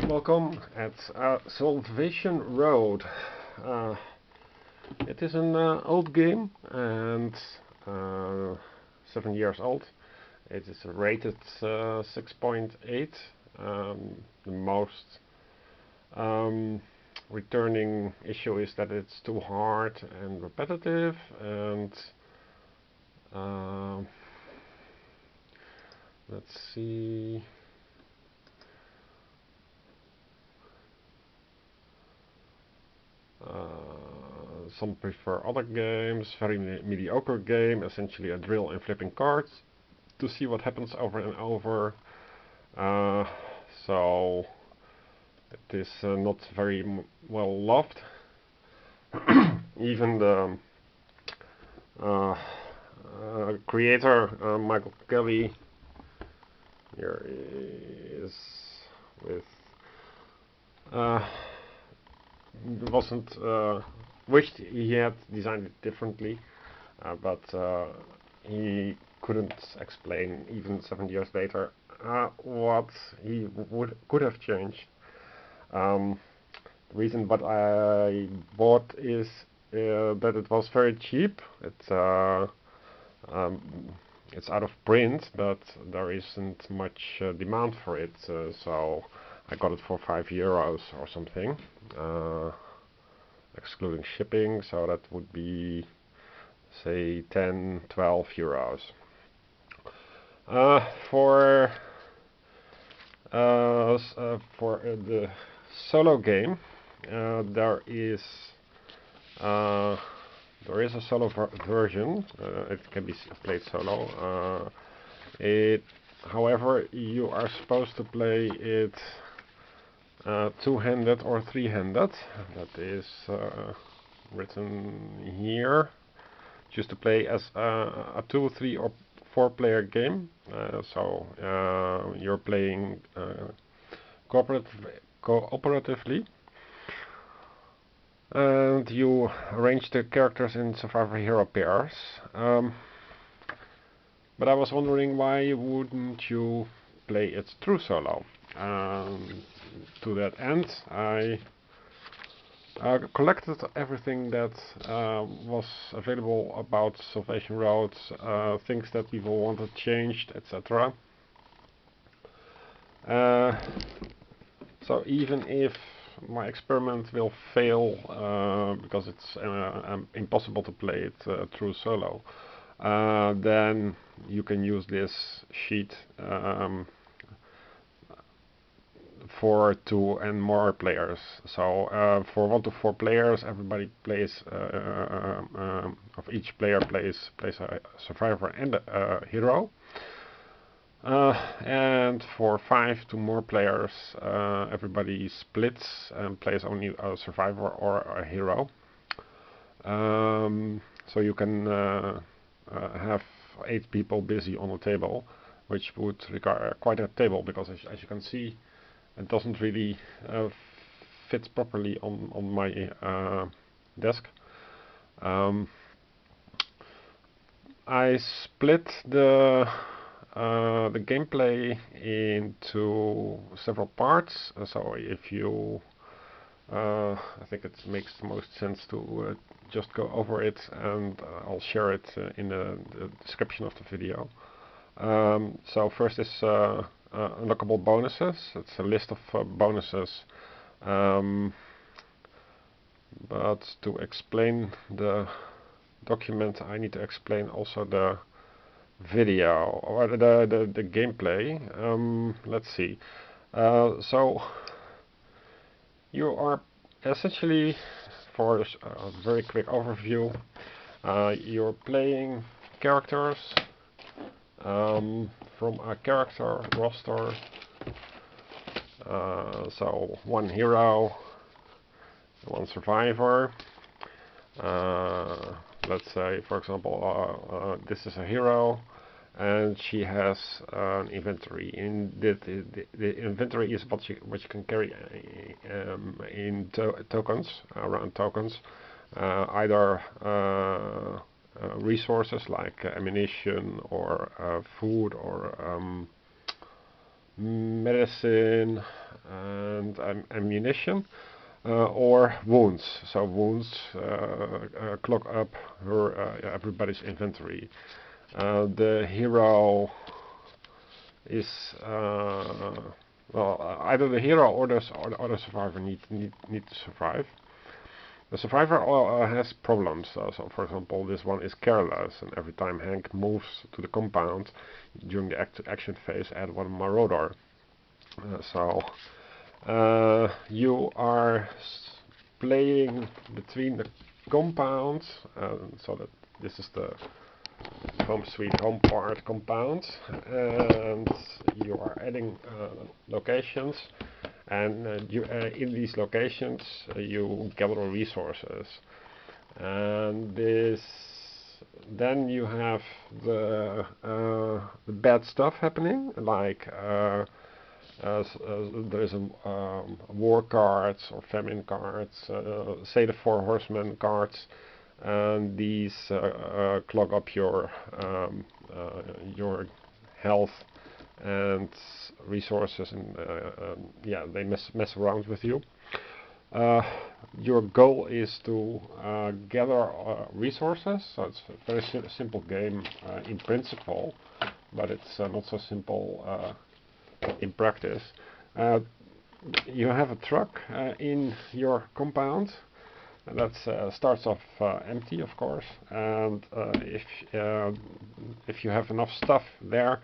welcome at Salvation Road. It is an old game and 7 years old. It is rated 6.8. The most returning issue is that it's too hard and repetitive, and let's see. Some prefer other games. Very mediocre game, essentially a drill and flipping cards to see what happens over and over. So it is not very well loved. Even the creator, Michael Kelly, here is with wasn't wished he had designed it differently, but he couldn't explain even 7 years later what he could have changed. The reason what I bought is that it was very cheap. It's out of print, but there isn't much demand for it, so I got it for €5 or something, excluding shipping, so that would be, say, 10-12 euros. For the solo game, there is a solo version. It can be played solo. However, you are supposed to play it two-handed or three-handed. That is written here. Choose to play as a 2, 3, or 4-player game. So you're playing cooperatively, and you arrange the characters in survivor-hero pairs. But I was wondering, why wouldn't you play it through solo? To that end, I collected everything that was available about Salvation Road, things that people wanted changed, etc. So even if my experiment will fail because it's impossible to play it through solo, then you can use this sheet for 2 and more players. So for 1 to 4 players, everybody plays of each player plays a survivor and a hero. And for 5 to more players, everybody splits and plays only a survivor or a hero. So you can have 8 people busy on the table, which would require quite a table, because as you can see, it doesn't really fit properly on my desk. I split the gameplay into several parts. So if you, I think it makes the most sense to just go over it, and I'll share it in the description of the video. So first is unlockable bonuses. It's a list of bonuses, but to explain the document, I need to explain also the video, or the gameplay. Let's see. So you are essentially, for a very quick overview, you're playing characters from a character roster. So 1 hero, 1 survivor. Let's say, for example, this is a hero, and she has an inventory. The inventory is what you can carry in tokens, around tokens, either resources like ammunition or food or medicine, and ammunition, or wounds. So wounds clog up everybody's inventory. The hero is well, either the hero or the survivor need to survive. The survivor has problems. So, for example, this one is careless, and every time Hank moves to the compound during the action phase, add one marauder. You are playing between the compounds, so that this is the home sweet home part compound, and you are adding locations, and in these locations you gather resources, and then you have the bad stuff happening, like there is war cards or famine cards, say the Four Horsemen cards, and these clog up your health and resources, and yeah, they mess around with you. Your goal is to gather resources, so it's a very simple game in principle, but it's not so simple in practice. You have a truck in your compound that starts off empty, of course, and if you have enough stuff there,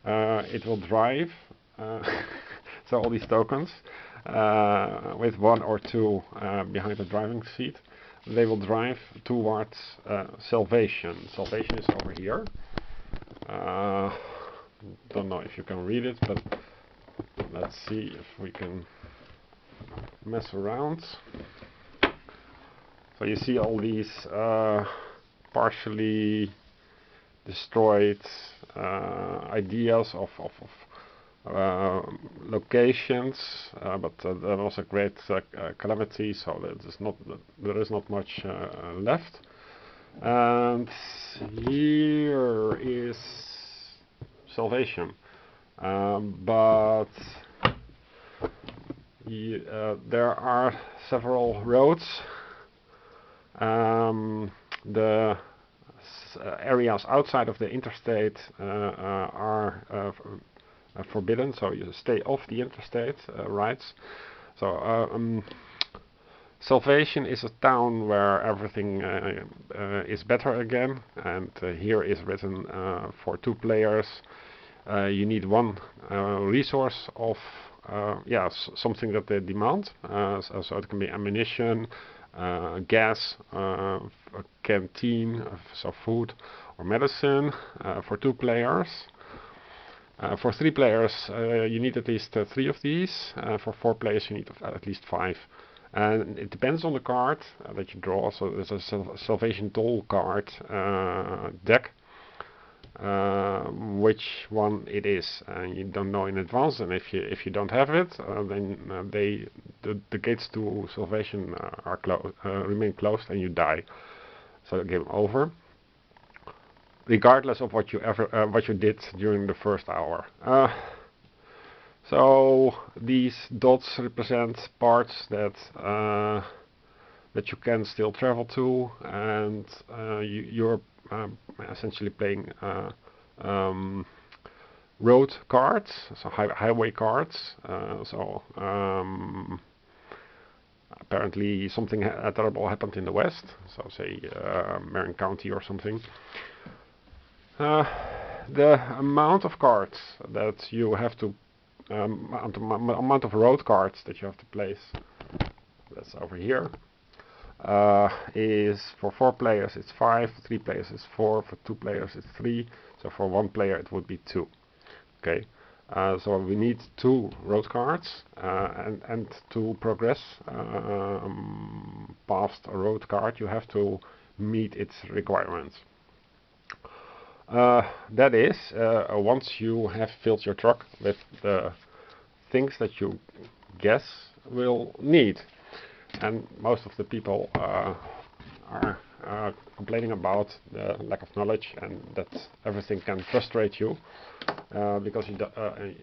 it will drive. So all these tokens, with one or two behind the driving seat, they will drive towards salvation. Salvation is over here. Don't know if you can read it, but let's see if we can mess around. So you see all these partially destroyed ideas of locations, but there was a great calamity, so there is not much left. And here is salvation, but there are several roads. The areas outside of the interstate are forbidden, so you stay off the interstate rights. So Salvation is a town where everything is better again, and here is written for 2 players. You need one resource of something that they demand, so it can be ammunition, gas, a canteen, so food or medicine, for 2 players. For 3 players you need at least 3 of these. For 4 players you need at least 5. And it depends on the card that you draw. So there's a Salvation Toll card deck, which one it is, and you don't know in advance. And if you don't have it, then the gates to salvation are remain closed, and you die. So game over, regardless of what you did during the first hour. So these dots represent parts that you can still travel to, and you're essentially playing road cards, so highway cards. Apparently something terrible happened in the west, so say Marin County or something. The amount of cards that you have to amount of road cards that you have to place, that's over here, is for 4 players it's 5, for 3 players it's 4, for 2 players it's 3, so for 1 player it would be 2. Okay, so we need 2 road cards, and to progress past a road card you have to meet its requirements. That is, once you have filled your truck with the things that you guess will need. And most of the people are complaining about the lack of knowledge, and that everything can frustrate you, because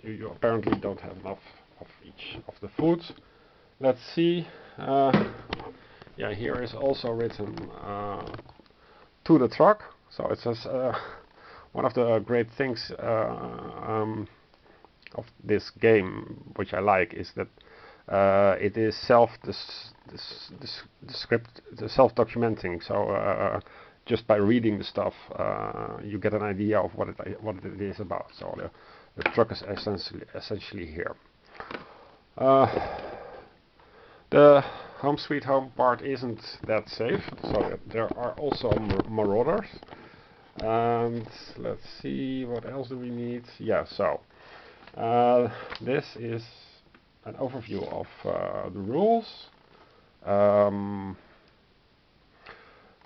you apparently don't have enough of each of the foods. Let's see. Yeah, here is also written to the truck. So it says one of the great things of this game, which I like, is that it is self-documenting. So just by reading the stuff, you get an idea of what it is about. So the truck is essentially here. The Home Sweet Home part isn't that safe, so there are also marauders. And let's see, what else do we need? Yeah, so this is an overview of the rules.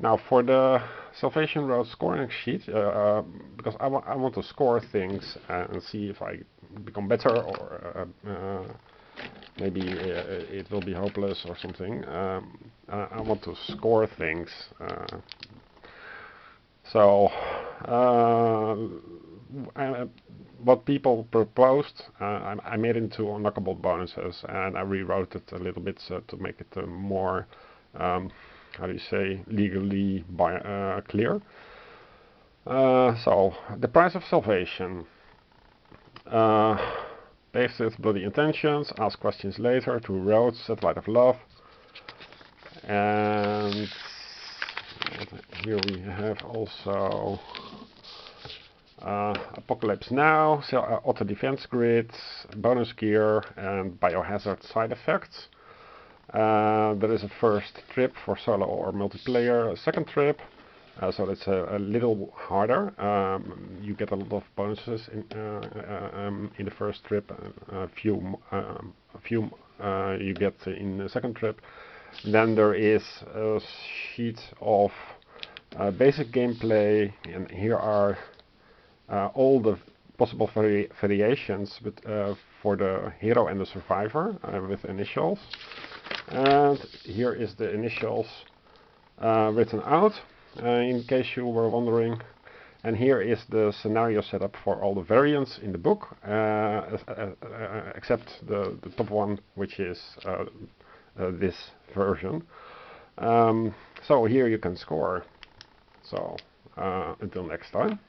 Now for the Salvation Road scoring sheet, because I want to score things and see if I become better, or maybe it will be hopeless or something. I want to score things. What people proposed, I made into unlockable bonuses, and I rewrote it a little bit to make it more, how do you say, legally clear. So, the price of salvation. Paved with bloody intentions, ask questions later, two roads, satellite of love. And here we have also Apocalypse Now, auto defense grid, bonus gear, and biohazard side effects. There is a first trip for solo or multiplayer, a second trip, so that's a little harder. You get a lot of bonuses in the first trip, a few you get in the second trip. Then there is a sheet of basic gameplay, and here are all the possible variations for the hero and the survivor with initials. And here is the initials written out, in case you were wondering. And here is the scenario setup for all the variants in the book, except the top one, which is this version. So here you can score. So until next time.